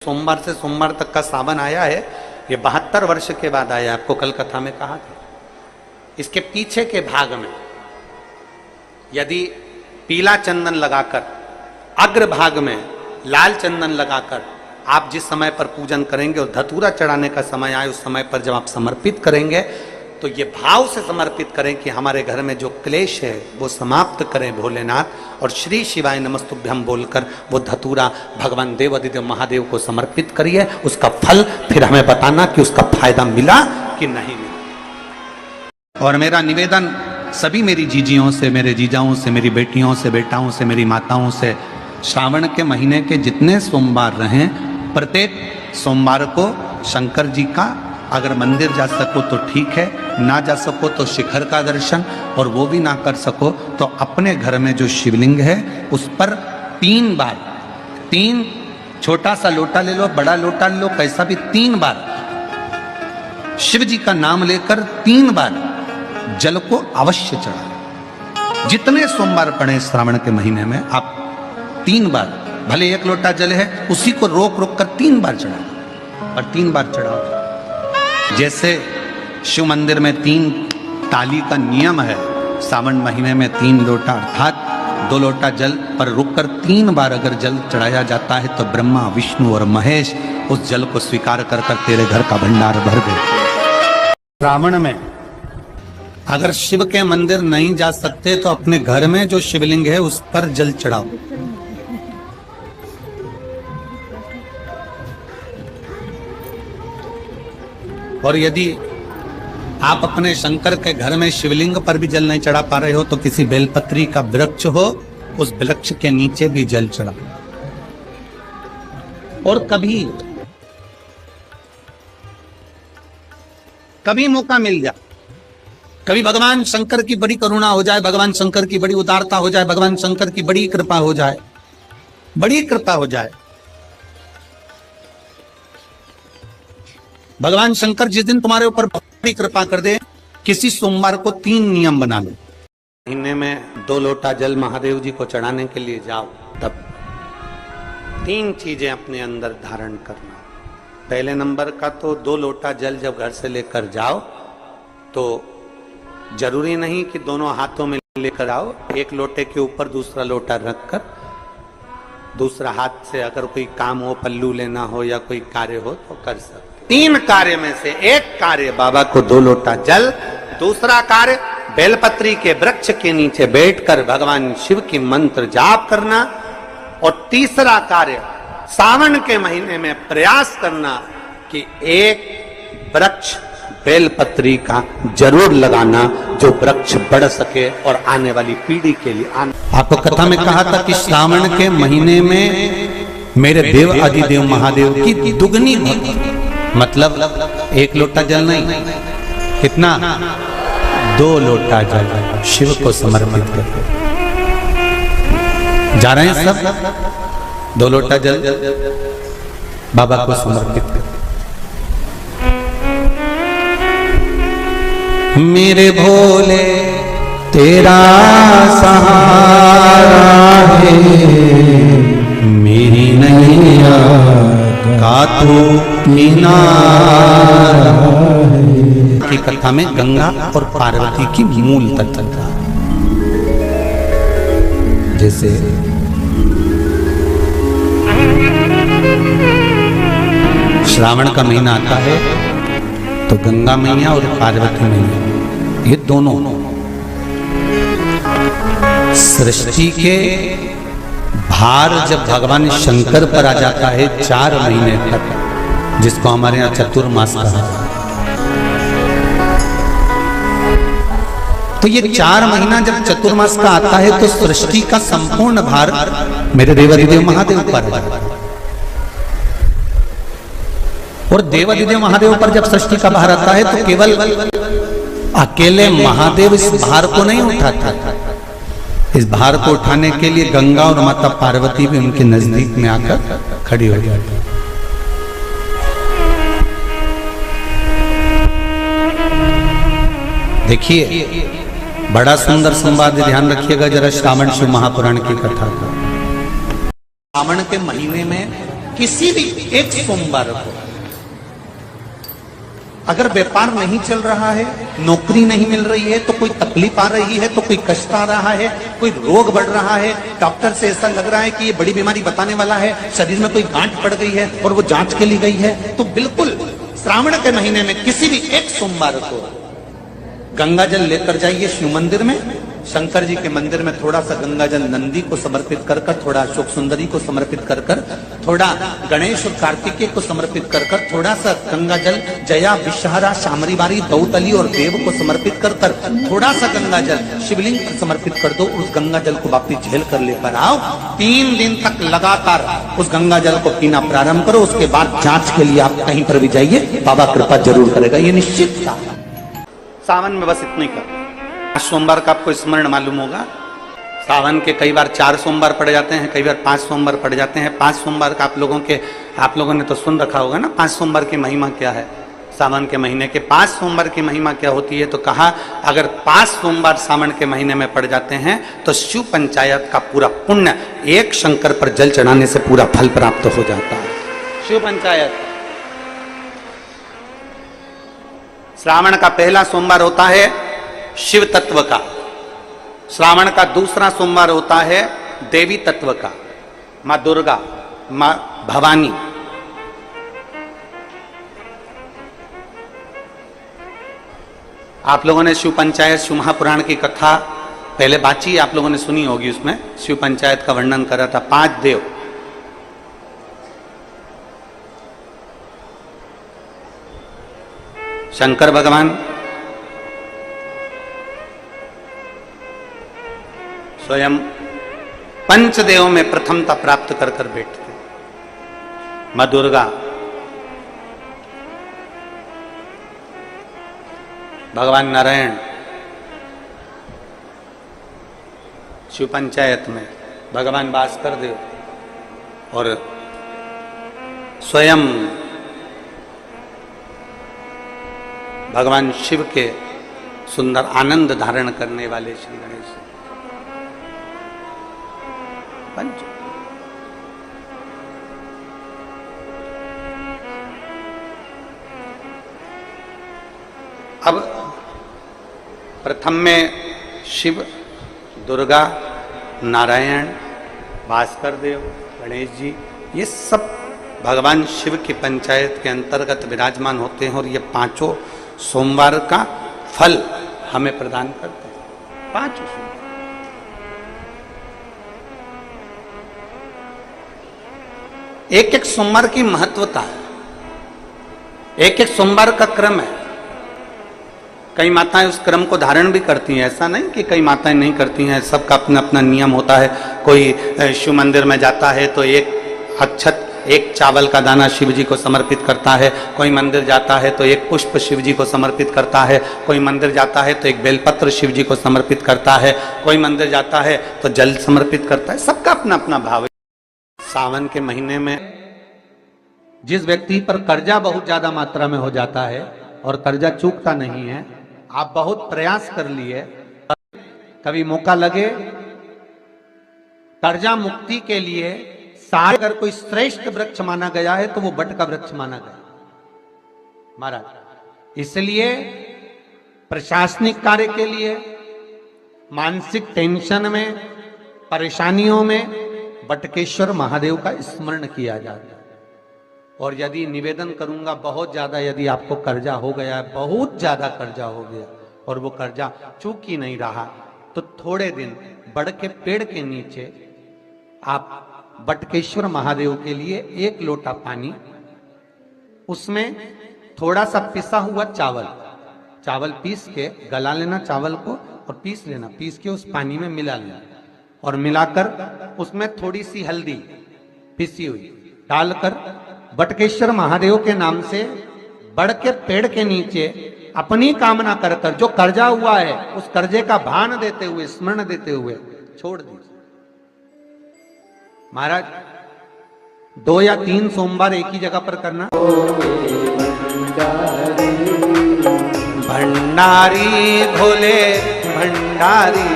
सोमवार से सोमवार तक का सावन आया है, ये 72 वर्ष के बाद आया। आपको कल कथा में कहा था। इसके पीछे के भाग में यदि पीला चंदन लगाकर, अग्र भाग में लाल चंदन लगाकर आप जिस समय पर पूजन करेंगे और धतूरा चढ़ाने का समय आए, उस समय पर जब आप समर्पित करेंगे तो ये भाव से समर्पित करें कि हमारे घर में जो क्लेश है वो समाप्त करें भोलेनाथ, और श्री शिवाय नमस्तुभ्यम बोलकर वो धतूरा भगवान देवादिदेव महादेव को समर्पित करिए। उसका फल फिर हमें बताना कि उसका फायदा मिला कि नहीं मिला। और मेरा निवेदन सभी मेरी जीजियों से, मेरे जीजाओं से, मेरी बेटियों से, बेटाओं से, मेरी माताओं से, श्रावण के महीने के जितने सोमवार रहें, प्रत्येक सोमवार को शंकर जी का अगर मंदिर जा सको तो ठीक है, ना जा सको तो शिखर का दर्शन, और वो भी ना कर सको तो अपने घर में जो शिवलिंग है उस पर 3 बार, 3 छोटा सा लोटा ले लो, बड़ा लोटा ले लो, कैसा भी 3 बार शिव जी का नाम लेकर 3 बार जल को अवश्य चढ़ाओ। जितने सोमवार पड़े श्रावण के महीने में आप 3 बार, भले 1 लोटा जल है उसी को रोक रोक कर 3 बार चढ़ाओ, और 3 बार चढ़ाओ। जैसे शिव मंदिर में 3 ताली का नियम है, सावन महीने में 3 लोटा अर्थात 2 लोटा जल पर रुककर 3 बार अगर जल चढ़ाया जाता है तो ब्रह्मा, विष्णु और महेश उस जल को स्वीकार कर कर तेरे घर का भंडार भर दे। श्रावण में अगर शिव के मंदिर नहीं जा सकते तो अपने घर में जो शिवलिंग है उस पर जल चढ़ाओ। और यदि आप अपने शंकर के घर में शिवलिंग पर भी जल नहीं चढ़ा पा रहे हो तो किसी बेलपत्री का वृक्ष हो, उस वृक्ष के नीचे भी जल चढ़ाओ। और कभी मौका मिल जाए, कभी भगवान शंकर की बड़ी करुणा हो जाए, भगवान शंकर की बड़ी उदारता हो जाए, भगवान शंकर की बड़ी कृपा हो जाए, बड़ी कृपा हो जाए, भगवान शंकर जिस दिन तुम्हारे ऊपर बड़ी कृपा कर दे, किसी सोमवार को 3 नियम बना लो। महीने में 2 लोटा जल महादेव जी को चढ़ाने के लिए जाओ, तब 3 चीजें अपने अंदर धारण करना। पहले नंबर का तो 2 लोटा जल जब घर से लेकर जाओ तो जरूरी नहीं कि दोनों हाथों में लेकर आओ, 1 लोटे के ऊपर दूसरा लोटा रखकर दूसरा हाथ से अगर कोई काम हो, पल्लू लेना हो या कोई कार्य हो तो कर सकते। 3 कार्य में से 1 कार्य बाबा को 2 लोटा जल, दूसरा कार्य बेलपत्री के वृक्ष के नीचे बैठकर भगवान शिव की मंत्र जाप करना, और तीसरा कार्य सावन के महीने में प्रयास करना कि 1 वृक्ष बेलपत्री का जरूर लगाना, जो वृक्ष बढ़ सके और आने वाली पीढ़ी के लिए आपको कथा में कहा था कि श्रावण के महीने में मेरे देव आदिदेव महादेव की दुगनी भक्ति, मतलब 1 लोटा जल नहीं, कितना 2 लोटा जल शिव को समर्पित करके जा रहे हैं सब। 2 लोटा जल बाबा को समर्पित कर। मेरे भोले तेरा सहारा है, मेरी नैया का तू किनारा है। की कथा में गंगा और पार्वती की मूल तत्व, जैसे श्रावण का महीना आता है तो गंगा मैया और पार्वती मैया, ये दोनों सृष्टि के भार जब भगवान शंकर पर आ जाता है 4 महीने तक, जिसको हमारे यहाँ चतुर्मास कहा जाता है, तो ये 4 महीना जब चतुर्मास का आता है तो सृष्टि का संपूर्ण भार मेरे देवादिदेव महादेव पर आ जाता है। और देवादिदेव महादेव पर जब सृष्टि का भार आता है तो केवल अकेले महादेव इस भार को नहीं उठाता, इस भार को उठाने के लिए गंगा और माता पार्वती भी उनके नजदीक में आकर खड़ी हो जाती है। देखिए बड़ा सुंदर संवाद, ध्यान रखिएगा जरा, श्रावण शिव महापुराण की कथा का। श्रावण के महीने में किसी भी एक सोमवार को अगर व्यापार नहीं चल रहा है, नौकरी नहीं मिल रही है, तो कोई तकलीफ आ रही है, तो कोई कष्ट आ रहा है, कोई रोग बढ़ रहा है, डॉक्टर से ऐसा लग रहा है कि ये बड़ी बीमारी बताने वाला है, शरीर में कोई गांठ पड़ गई है और वो जांच के लिए गई है, तो बिल्कुल श्रावण के महीने में किसी भी एक सोमवार को गंगा जल लेकर जाइए शिव मंदिर में, शंकर जी के मंदिर में थोड़ा सा गंगा जल नंदी को समर्पित कर कर, थोड़ा अशोक सुंदरी को समर्पित कर कर, थोड़ा गणेश और कार्तिकेय को समर्पित कर कर, थोड़ा सा गंगा जल जया विषहरा शामरीबारी दौतली और देव को समर्पित कर कर, थोड़ा सा गंगा जल शिवलिंग पर समर्पित कर दो। उस गंगा जल को वापिस झेल कर लेकर आओ, 3 दिन तक लगातार उस गंगा जल को पीना प्रारंभ करो। उसके बाद जांच के लिए आप कहीं पर भी जाइए, बाबा कृपा जरूर करेगा, ये निश्चित था। सावन में बस इतना ही कर। सोमवार का आपको स्मरण मालूम होगा, सावन के कई बार 4 सोमवार पड़ जाते हैं, कई बार 5 सोमवार पड़ जाते हैं। 5 सोमवार का आप लोगों ने तो सुन रखा होगा ना, 5 सोमवार की महिमा क्या है। सावन के महीने के 5 सोमवार की महिमा क्या होती है, तो कहा अगर 5 सोमवार सावन के महीने में पड़ जाते हैं तो शिव पंचायत का पूरा पुण्य एक शंकर पर जल चढ़ाने से पूरा फल प्राप्त हो जाता है। शिव पंचायत श्रावण का पहला सोमवार होता है शिव तत्व का, श्रावण का दूसरा सोमवार होता है देवी तत्व का, मां दुर्गा, मां भवानी। आप लोगों ने शिव पंचायत शिव महापुराण की कथा पहले बाची आप लोगों ने सुनी होगी, उसमें शिव पंचायत का वर्णन करा था। 5 देव, शंकर भगवान, स्वयं पंचदेव में प्रथमता प्राप्त कर कर बैठते, मां दुर्गा, भगवान नारायण शिव पंचायत में, भगवान भास्कर देव और स्वयं भगवान शिव के सुंदर आनंद धारण करने वाले श्री गणेश पंच। अब प्रथम में शिव, दुर्गा, नारायण, भास्कर देव, गणेश जी, ये सब भगवान शिव की पंचायत के अंतर्गत विराजमान होते हैं और ये 5 सोमवार का फल हमें प्रदान करते हैं। 5 सोमवार एक सोमवार की महत्वता है, एक सोमवार का क्रम है। कई माताएं उस क्रम को धारण भी करती हैं, ऐसा नहीं कि कई माताएं नहीं करती हैं, सबका अपना अपना नियम होता है। कोई शिव मंदिर में जाता है तो एक अक्षत, एक चावल का दाना शिव जी को समर्पित करता है, कोई मंदिर जाता है तो एक पुष्प शिव जी को समर्पित करता है, कोई मंदिर जाता है तो एक बेलपत्र शिव जी को समर्पित करता है, कोई मंदिर जाता है तो जल समर्पित करता है, सबका अपना अपना भाव है। सावन के महीने में जिस व्यक्ति पर कर्जा बहुत ज्यादा मात्रा में हो जाता है और कर्जा चूकता नहीं है, आप बहुत प्रयास कर लिए, कभी मौका लगे कर्जा मुक्ति के लिए, अगर कोई श्रेष्ठ वृक्ष माना गया है तो वो बट का वृक्ष माना गया महाराज। इसलिए प्रशासनिक कार्य के लिए, मानसिक टेंशन में, परेशानियों में बटकेश्वर महादेव का स्मरण किया जाता है। और यदि निवेदन करूंगा, बहुत ज्यादा यदि आपको कर्जा हो गया है, बहुत ज्यादा कर्जा हो गया और वो कर्जा चूक ही नहीं रहा, तो थोड़े दिन बड़ के पेड़ के नीचे आप बटकेश्वर महादेव के लिए 1 लोटा पानी, उसमें थोड़ा सा पिसा हुआ चावल पीस के गला लेना चावल को और पीस लेना, पीस के उस पानी में मिला लेना और मिलाकर उसमें थोड़ी सी हल्दी पिसी हुई डालकर बटकेश्वर महादेव के नाम से बड़ के पेड़ के नीचे अपनी कामना कर कर जो कर्जा हुआ है उस कर्जे का भान देते हुए, स्मरण देते हुए छोड़ दीजिए महाराज। 2 या 3 सोमवार एक ही जगह पर करना। भंडारी भोले भंडारी,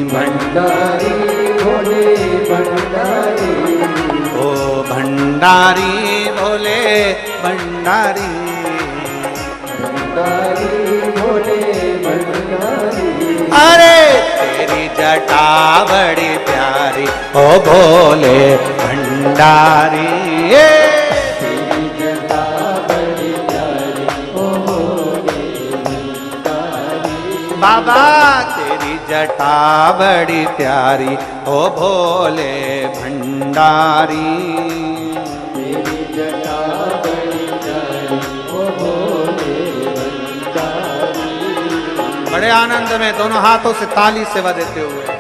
भंडारी भोले भंडारी, ओ भंडारी भोले भंडारी, भोले भंडारी। अरे तेरी जटा बड़ी प्यारी ओ भोले भंडारी, तेरी जटा बड़ी प्यारी ओ भोले भंडारी। बाबा तेरी जटा बड़ी प्यारी ओ भोले भंडारी, तेरी जटा बड़ी प्यारी ओ भोले भंडारी। बड़े आनंद में दोनों हाथों से ताली सेवा देते हुए